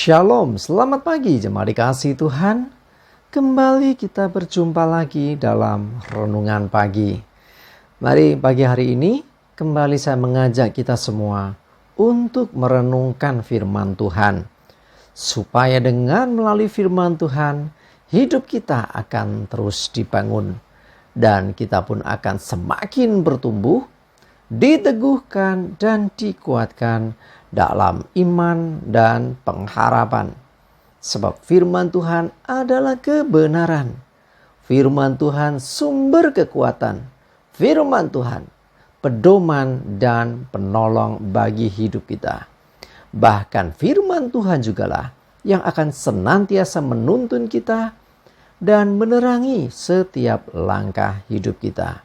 Shalom, selamat pagi jemaat dikasihi Tuhan. Kembali kita berjumpa lagi dalam renungan pagi. Mari pagi hari ini kembali saya mengajak kita semua untuk merenungkan firman Tuhan. Supaya dengan melalui firman Tuhan, hidup kita akan terus dibangun. Dan kita pun akan semakin bertumbuh, diteguhkan dan dikuatkan dalam iman dan pengharapan. Sebab firman Tuhan adalah kebenaran. Firman Tuhan sumber kekuatan. Firman Tuhan pedoman dan penolong bagi hidup kita. Bahkan firman Tuhan jugalah yang akan senantiasa menuntun kita dan menerangi setiap langkah hidup kita.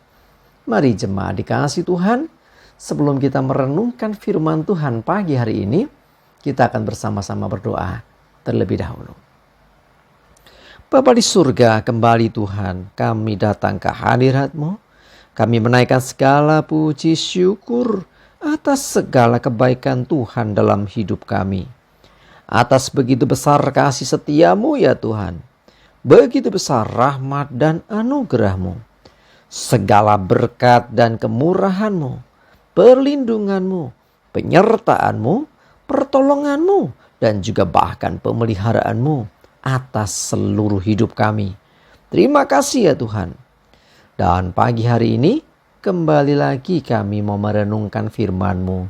Mari jemaat dikasihi Tuhan, sebelum kita merenungkan firman Tuhan pagi hari ini, kita akan bersama-sama berdoa terlebih dahulu. Bapa di surga, kembali Tuhan, kami datang ke hadirat-Mu. Kami menaikkan segala puji syukur atas segala kebaikan Tuhan dalam hidup kami. Atas begitu besar kasih setia-Mu ya Tuhan. Begitu besar rahmat dan anugerah-Mu. Segala berkat dan kemurahan-Mu, perlindungan-Mu, penyertaan-Mu, pertolongan-Mu, dan juga bahkan pemeliharaan-Mu atas seluruh hidup kami. Terima kasih ya Tuhan. Dan pagi hari ini kembali lagi kami mau merenungkan firman-Mu.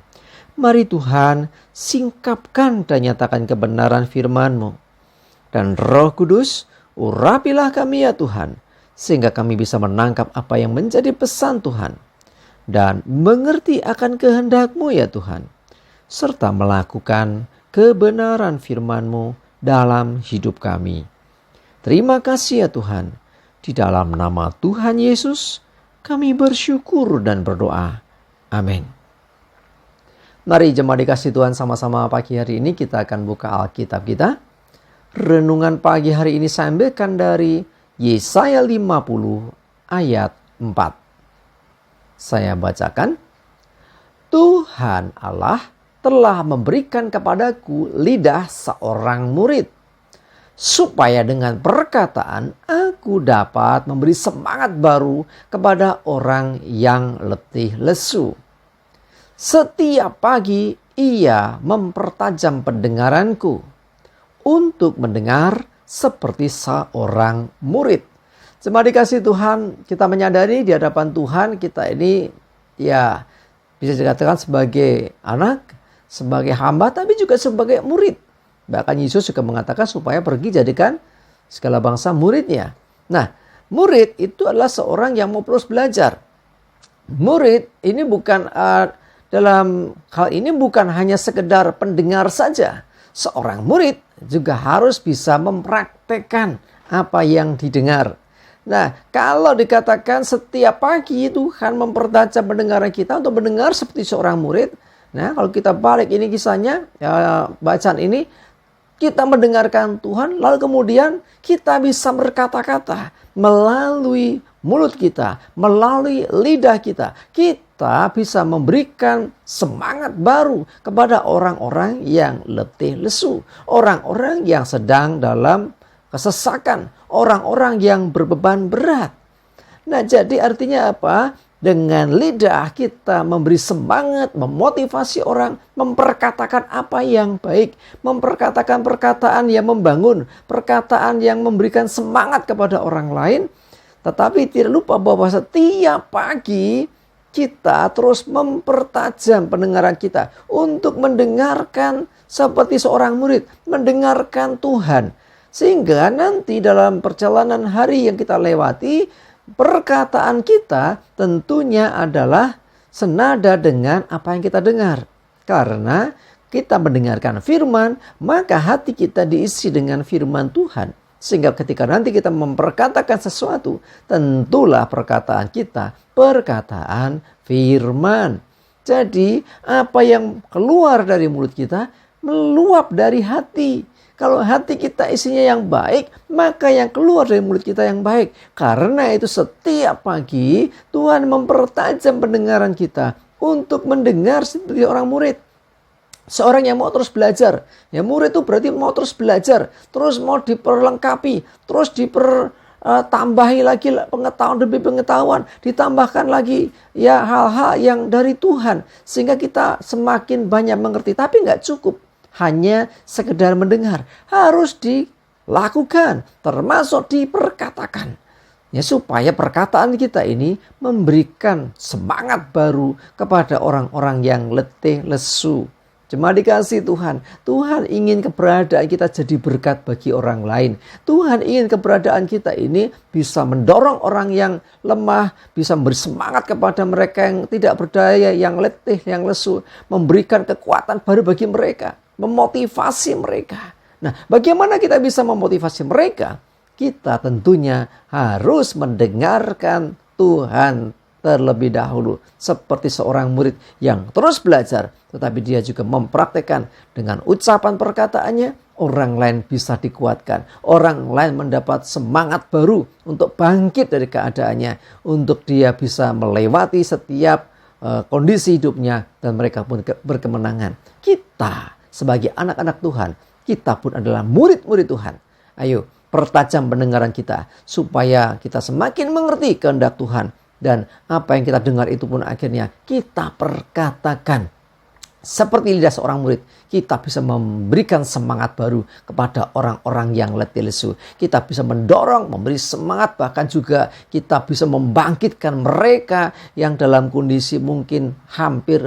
Mari Tuhan singkapkan dan nyatakan kebenaran firman-Mu. Dan Roh Kudus urapilah kami ya Tuhan, sehingga kami bisa menangkap apa yang menjadi pesan Tuhan dan mengerti akan kehendak-Mu ya Tuhan, serta melakukan kebenaran firman-Mu dalam hidup kami. Terima kasih ya Tuhan. Di dalam nama Tuhan Yesus kami bersyukur dan berdoa. Amin. Mari jemaat dikasihi Tuhan, sama-sama pagi hari ini kita akan buka Alkitab kita. Renungan pagi hari ini saya ambilkan dari Yesaya 50 ayat 4. Saya bacakan. Tuhan Allah telah memberikan kepadaku lidah seorang murid, supaya dengan perkataan aku dapat memberi semangat baru kepada orang yang letih lesu. Setiap pagi ia mempertajam pendengaranku untuk mendengar seperti seorang murid. Jemaat dikasihi Tuhan, kita menyadari di hadapan Tuhan kita ini ya bisa dikatakan sebagai anak, sebagai hamba, tapi juga sebagai murid. Bahkan Yesus juga mengatakan supaya pergi jadikan segala bangsa muridnya. Nah, murid itu adalah seorang yang mau terus belajar. Murid ini bukan dalam hal ini bukan hanya sekedar pendengar saja. Seorang murid juga harus bisa mempraktekkan apa yang didengar. Nah, kalau dikatakan setiap pagi Tuhan mempertajam pendengaran kita untuk mendengar seperti seorang murid. Nah, kalau kita balik ini kisahnya, bacaan ini, kita mendengarkan Tuhan, lalu kemudian kita bisa berkata-kata melalui mulut kita, melalui lidah kita. Kita bisa memberikan semangat baru kepada orang-orang yang letih lesu, orang-orang yang sedang dalam kesesakan, orang-orang yang berbeban berat. Nah, jadi artinya apa? Dengan lidah kita memberi semangat, memotivasi orang, memperkatakan apa yang baik, memperkatakan perkataan yang membangun, perkataan yang memberikan semangat kepada orang lain. Tetapi tidak lupa bahwa setiap pagi kita terus mempertajam pendengaran kita untuk mendengarkan seperti seorang murid, mendengarkan Tuhan. Sehingga nanti dalam perjalanan hari yang kita lewati, perkataan kita tentunya adalah senada dengan apa yang kita dengar. Karena kita mendengarkan firman, maka hati kita diisi dengan firman Tuhan. Sehingga ketika nanti kita memperkatakan sesuatu, tentulah perkataan kita perkataan firman. Jadi apa yang keluar dari mulut kita meluap dari hati. Kalau hati kita isinya yang baik, maka yang keluar dari mulut kita yang baik. Karena itu setiap pagi Tuhan mempertajam pendengaran kita untuk mendengar seperti orang murid. Seorang yang mau terus belajar, ya murid itu berarti mau terus belajar, terus mau diperlengkapi, terus tambahi lagi pengetahuan demi pengetahuan, ditambahkan lagi ya hal-hal yang dari Tuhan, sehingga kita semakin banyak mengerti. Tapi nggak cukup hanya sekedar mendengar, harus dilakukan, termasuk diperkatakan. Ya, supaya perkataan kita ini memberikan semangat baru kepada orang-orang yang letih lesu. Jemaat dikasih Tuhan, Tuhan ingin keberadaan kita jadi berkat bagi orang lain. Tuhan ingin keberadaan kita ini bisa mendorong orang yang lemah, bisa memberi semangat kepada mereka yang tidak berdaya, yang letih, yang lesu. Memberikan kekuatan baru bagi mereka, memotivasi mereka. Nah, bagaimana kita bisa memotivasi mereka? Kita tentunya harus mendengarkan Tuhan terlebih dahulu, seperti seorang murid yang terus belajar, tetapi dia juga mempraktekkan dengan ucapan perkataannya. Orang lain bisa dikuatkan, orang lain mendapat semangat baru untuk bangkit dari keadaannya, untuk dia bisa melewati setiap kondisi hidupnya, dan mereka pun berkemenangan. Kita sebagai anak-anak Tuhan, kita pun adalah murid-murid Tuhan. Ayo, pertajam pendengaran kita supaya kita semakin mengerti kehendak Tuhan. Dan apa yang kita dengar itu pun akhirnya kita perkatakan. Seperti lidah seorang murid, kita bisa memberikan semangat baru kepada orang-orang yang letih lesu. Kita bisa mendorong, memberi semangat, bahkan juga kita bisa membangkitkan mereka yang dalam kondisi mungkin hampir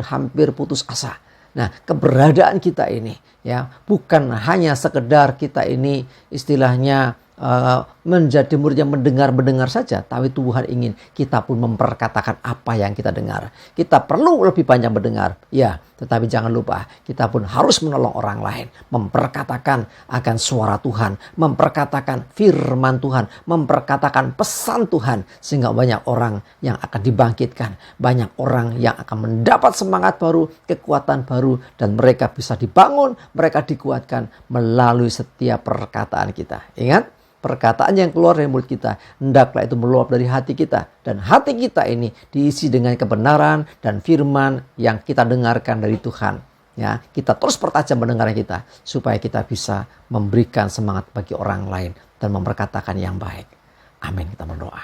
putus asa. Nah, keberadaan kita ini ya bukan hanya sekedar kita ini istilahnya menjadi murid yang mendengar saja, tapi Tuhan ingin kita pun memperkatakan apa yang kita dengar. Kita perlu lebih banyak mendengar, ya, tetapi jangan lupa kita pun harus menolong orang lain, memperkatakan akan suara Tuhan, memperkatakan firman Tuhan, memperkatakan pesan Tuhan, sehingga banyak orang yang akan dibangkitkan, banyak orang yang akan mendapat semangat baru, kekuatan baru, dan mereka bisa dibangun, mereka dikuatkan melalui setiap perkataan kita. Ingat, perkataan yang keluar dari mulut kita, hendaklah itu meluap dari hati kita. Dan hati kita ini diisi dengan kebenaran dan firman yang kita dengarkan dari Tuhan. Ya, kita terus pertajam pendengaran kita, supaya kita bisa memberikan semangat bagi orang lain dan memperkatakan yang baik. Amin, kita berdoa.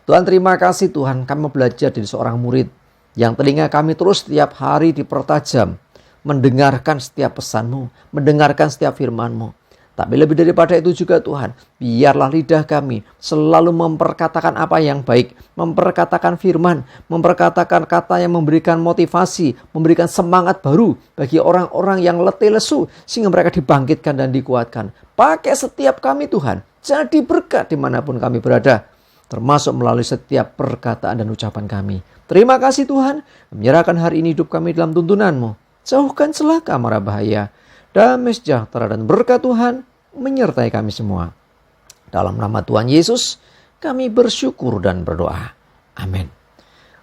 Tuhan, terima kasih Tuhan, kami belajar dari seorang murid yang telinga kami terus setiap hari dipertajam, mendengarkan setiap pesan-Mu, mendengarkan setiap firman-Mu. Tapi lebih daripada itu juga Tuhan, biarlah lidah kami selalu memperkatakan apa yang baik, memperkatakan firman, memperkatakan kata yang memberikan motivasi, memberikan semangat baru bagi orang-orang yang letih lesu, sehingga mereka dibangkitkan dan dikuatkan. Pakai setiap kami Tuhan, jadi berkat dimanapun kami berada, termasuk melalui setiap perkataan dan ucapan kami. Terima kasih Tuhan, menyerahkan hari ini hidup kami dalam tuntunan-Mu. Jauhkan celaka mara bahaya. Damai sejahtera dan berkat Tuhan menyertai kami semua. Dalam nama Tuhan Yesus, kami bersyukur dan berdoa. Amin.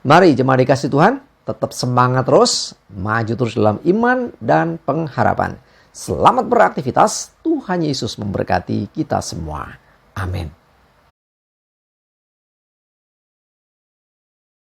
Mari jemaat dikasih Tuhan, tetap semangat terus, maju terus dalam iman dan pengharapan. Selamat beraktivitas, Tuhan Yesus memberkati kita semua. Amin.